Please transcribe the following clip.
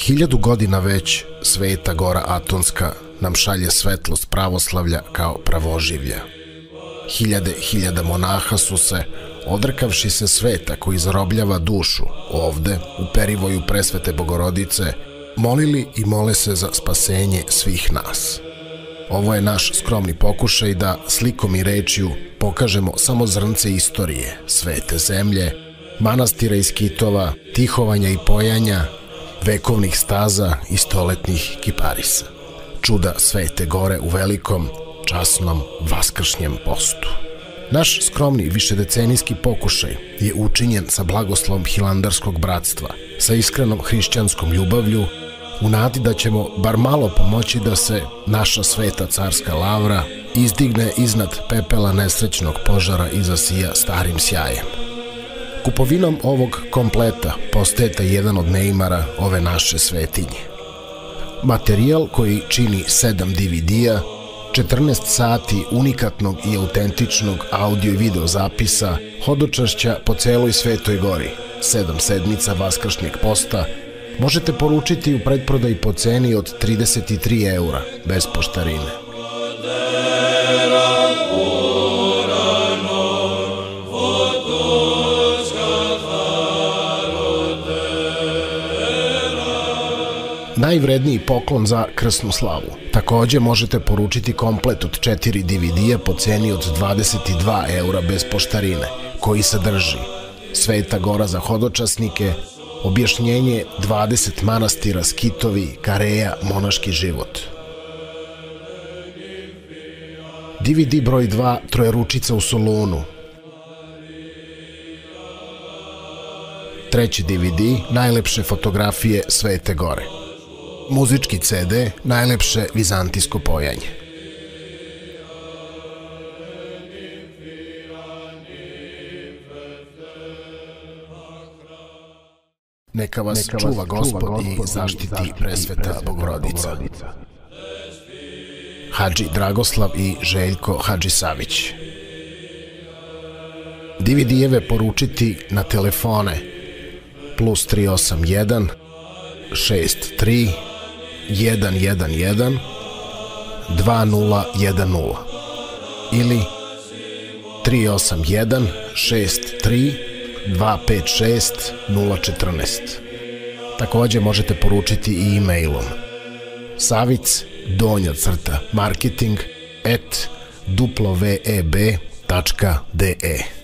1000 godina već Sveta Gora Atonska nam šalje svetlost pravoslavlja kao pravoživlja. Hiljada monaha su se, odrekavši se sveta koji zarobljava dušu, ovde, u perivoju Presvete Bogorodice, molili i mole se za spasenje svih nas. Ovo je naš skromni pokušaj da slikom i rečju pokažemo samo zrnce istorije, svete zemlje, manastira i skitova, tihovanja i pojanja, vekovnih staza i stoletnih kiparisa. Čuda Svete Gore u velikom, časnom, vaskršnjem postu. Naš skromni višedecenijski pokušaj je učinjen sa blagoslovom Hilandarskog bratstva, sa iskrenom hrišćanskom ljubavlju, u nadi da ćemo bar malo pomoći da se naša sveta carska lavra izdigne iznad pepela nesrećnog požara i zasija starim sjajem. Kupovinom ovog kompleta postajete jedan od neimara ove naše svetinje. Materijal koji čini 7 DVD-a, 14 sati unikatnog i autentičnog audio i video zapisa, hodočašća po celoj Svetoj Gori, 7 sedmica vaskršnjeg posta, možete poručiti u pretprodaji po ceni od 33 eura, bez poštarine. Najvredniji poklon za krsnu slavu. Takođe možete poručiti komplet od 4 DVD-a po ceni od 22 eura bez poštarine, koji sadrži Sveta Gora za hodočasnike, objašnjenje 20 manastira, skitovi, kareja, monaški život. DVD broj 2, Trojeručica u Solunu. Treći DVD, Najlepše fotografije Svete Gore. Muzički CD, Najlepše vizantijsko pojanje. Neka vas čuva Gospod i zaštiti Presveta Bogorodica. Hadži Dragoslav i Željko Hadžisavić. DVD-eve poručiti na telefone +381 63 111 2010 ili 381 63 256 014. Takođe možete poručiti i e-mailom savic_marketing@web.de